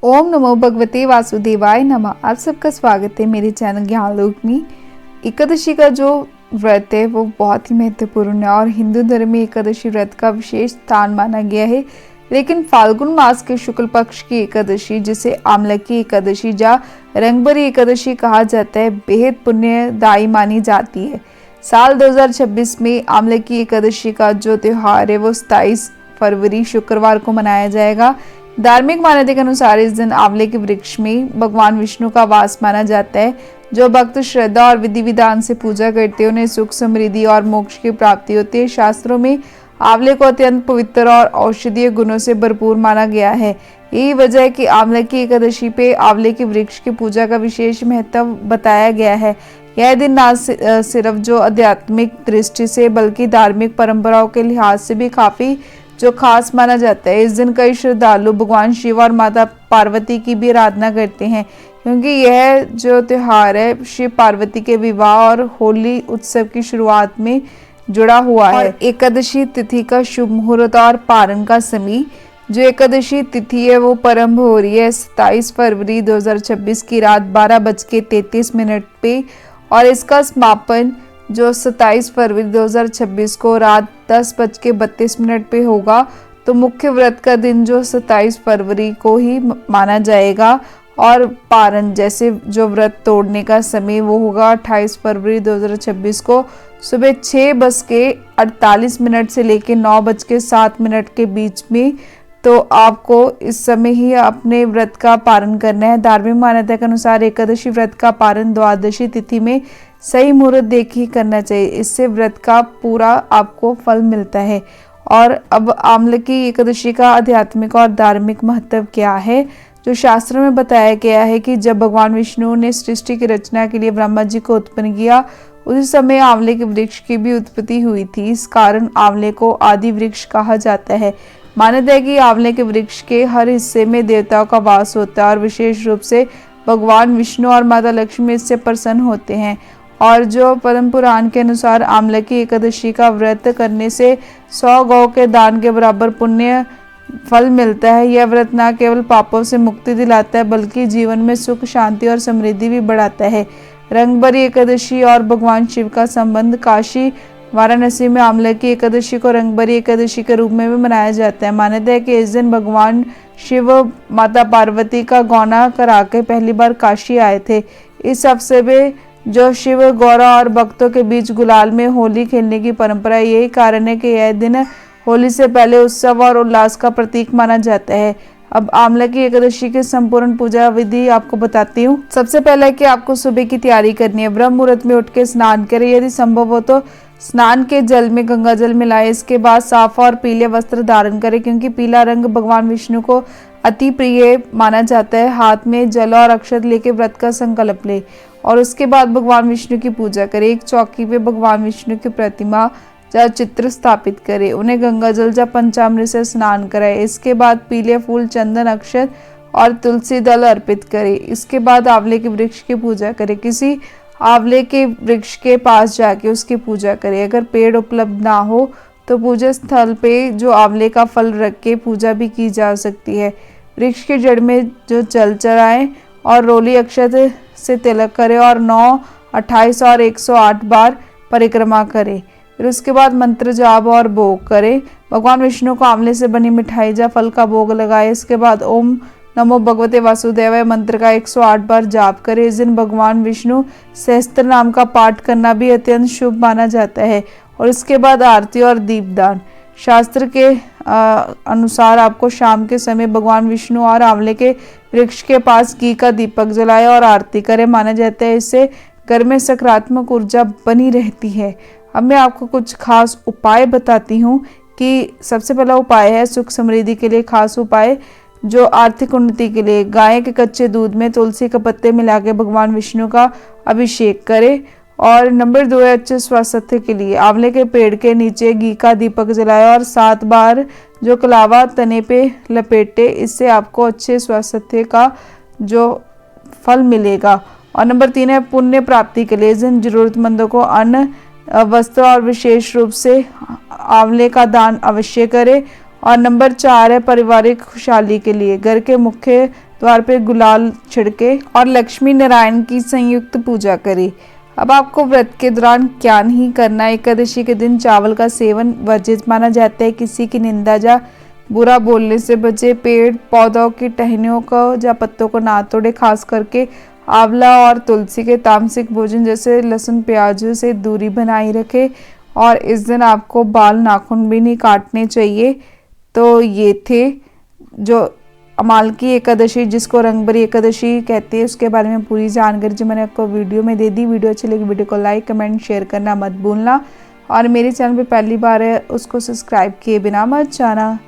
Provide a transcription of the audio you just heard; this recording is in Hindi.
ओम नमो भगवते वासुदेवाय नमः। आप सबका स्वागत है मेरे चैनल ज्ञानलोक में। एकादशी का जो व्रत है वो बहुत ही महत्वपूर्ण है और हिंदू धर्म में एकादशी व्रत का विशेष स्थान माना गया है। लेकिन फाल्गुन मास के शुक्ल पक्ष की एकादशी, जिसे आमला की एकादशी या रंगभरी एकादशी कहा जाता है, बेहद पुण्यदायी मानी जाती है। साल 2026 में आमला की एकादशी का जो त्योहार है वो 27 फरवरी शुक्रवार को मनाया जाएगा। धार्मिक मान्यता के अनुसार इस दिन आंवले के वृक्ष में भगवान विष्णु का वास माना जाता है। जो भक्त श्रद्धा और विधि विधान से पूजा करते हैं उन्हें सुख, समृद्धि और मोक्ष की प्राप्ति होती है। शास्त्रों में आंवले को अत्यंत पवित्र और औषधीय गुणों से भरपूर माना गया है। यही वजह है कि आंवला की एकादशी पे आंवले के वृक्ष की पूजा का विशेष महत्व बताया गया है। यह दिन न सिर्फ जो आध्यात्मिक दृष्टि से बल्कि धार्मिक परंपराओं के लिहाज से भी काफी जो खास माना जाता है। इस दिन कई श्रद्धालु भगवान शिव और माता पार्वती की भी आराधना करते हैं, क्योंकि यह जो त्योहार है शिव पार्वती के विवाह और होली उत्सव की शुरुआत में जुड़ा हुआ है। एकादशी तिथि का शुभ मुहूर्त और पारण का समय, जो एकादशी तिथि है वो प्रारंभ हो रही है 27 फरवरी 2026 की रात 12:33 पे और इसका समापन जो 27 फरवरी 2026 को रात 10:32 पे होगा। तो मुख्य व्रत का दिन जो 27 फरवरी को ही माना जाएगा और पारण जैसे जो व्रत तोड़ने का समय वो होगा 28 फरवरी 2026 को सुबह 6:48 से लेकर 9:07 के बीच में। तो आपको इस समय ही अपने व्रत का पारण करना है। धार्मिक मान्यता के अनुसार एकादशी व्रत का पारण द्वादशी तिथि में सही मुहूर्त देख ही करना चाहिए। इससे व्रत का पूरा आपको फल मिलता है। और अब आंवले की एकादशी का आध्यात्मिक और धार्मिक महत्व क्या है, जो शास्त्रों में बताया गया है कि जब भगवान विष्णु ने सृष्टि की रचना के लिए ब्रह्मा जी को उत्पन्न किया, उसी समय आंवले के वृक्ष की भी उत्पत्ति हुई थी। इस कारण आंवले को आदि वृक्ष कहा जाता है। मान्यता है कि आंवले के वृक्ष के हर हिस्से में देवताओं का वास होता है और विशेष रूप से भगवान विष्णु और माता लक्ष्मी इससे प्रसन्न होते हैं। और जो परम पुराण के अनुसार आंवले की एकादशी का व्रत करने से 100 गौ के दान के बराबर पुण्य फल मिलता है। यह व्रत न केवल पापों से मुक्ति दिलाता है बल्कि जीवन में सुख, शांति और समृद्धि भी बढ़ाता है। रंगभरी एकादशी और भगवान शिव का संबंध, काशी वाराणसी में आंवले की एकादशी को रंगभरी एकादशी के रूप में भी मनाया जाता है। मान्यता है कि इस दिन भगवान शिव माता पार्वती का गौना करा के पहली बार काशी आए थे। इस अवसर पे जो शिव, गौरा और भक्तों के बीच गुलाल में होली खेलने की परंपरा, यही कारण है कि यह दिन होली से पहले उत्सव और उल्लास का प्रतीक माना जाता है। अब आंवले की एकादशी की संपूर्ण पूजा विधि आपको बताती हूँ। सबसे पहले कि आपको सुबह की तैयारी करनी है। ब्रह्म मुहूर्त में उठ के स्नान करें, यदि संभव हो तो स्नान के जल में गंगा जल मिलाएं। इसके बाद साफ और पीले वस्त्र धारण करें, क्योंकि पीला रंग भगवान विष्णु को अति प्रिय माना जाता है। हाथ में जल और अक्षत लेके व्रत का संकल्प ले और उसके बाद भगवान विष्णु की पूजा करें। एक चौकी पे भगवान विष्णु की प्रतिमा या चित्र स्थापित करें। उन्हें गंगा जल या पंचामृत से स्नान कराएं। इसके बाद पीले फूल, चंदन, अक्षत और तुलसी दल अर्पित करें। इसके बाद आंवले के वृक्ष की पूजा करें। किसी आंवले के वृक्ष के पास जाके उसकी पूजा करें। अगर पेड़ उपलब्ध ना हो तो पूजा स्थल पे जो आंवले का फल रख के पूजा भी की जा सकती है। वृक्ष की जड़ में जो जल चढ़ाएं और रोली अक्षत से तिलक करें और 9, 28 और 108 बार परिक्रमा करें। फिर उसके बाद मंत्र जाप और भोग करें। भगवान विष्णु को आंवले से बनी मिठाई या फल का भोग लगाए। इसके बाद ओम नमो भगवते वासुदेवाय मंत्र का 108 बार जाप करें। इस दिन भगवान विष्णु सहस्त्र नाम का पाठ करना भी अत्यंत शुभ माना जाता है। और इसके बाद आरती और दीपदान। शास्त्र के अनुसार आपको शाम के समय भगवान विष्णु और आंवले के वृक्ष के पास घी का दीपक जलाए और आरती करें। माना जाता है इससे घर में सकारात्मक ऊर्जा बनी रहती है। अब मैं आपको कुछ खास उपाय बताती हूँ कि सबसे पहला उपाय है सुख समृद्धि के लिए खास उपाय, जो आर्थिक उन्नति के लिए गाय के कच्चे दूध में तुलसी के पत्ते मिला के भगवान विष्णु का अभिषेक करें। और नंबर 2 है अच्छे स्वास्थ्य के लिए आंवले के पेड़ के नीचे घी का दीपक जलाए और 7 बार जो कलावा तने पे लपेटे। इससे आपको अच्छे स्वास्थ्य का जो फल मिलेगा। और नंबर 3 है पुण्य प्राप्ति के लिए जिन जरूरतमंदों को अन्न, वस्त्र और विशेष रूप से आंवले का दान अवश्य करें। और नंबर 4 है पारिवारिक खुशहाली के लिए घर के मुख्य द्वार पे गुलाल छिड़के और लक्ष्मी नारायण की संयुक्त पूजा करें। अब आपको व्रत के दौरान क्या नहीं करना। एकादशी के दिन चावल का सेवन वर्जित माना जाता है। किसी की निंदा या बुरा बोलने से बचे। पेड़ पौधों की टहनियों को या पत्तों को ना तोड़े। खास करके आंवला और तुलसी के तामसिक भोजन जैसे लहसुन प्याज से दूरी बनाए रखें। और इस दिन आपको बाल नाखून भी नहीं काटने चाहिए। तो ये थे जो अमाल की एकादशी, जिसको रंगभरी एकादशी कहते हैं, उसके बारे में पूरी जानकारी जो मैंने आपको वीडियो में दे दी। वीडियो अच्छी लगी वीडियो को लाइक कमेंट शेयर करना मत भूलना। और मेरे चैनल पे पहली बार है उसको सब्सक्राइब किए बिना मत जाना।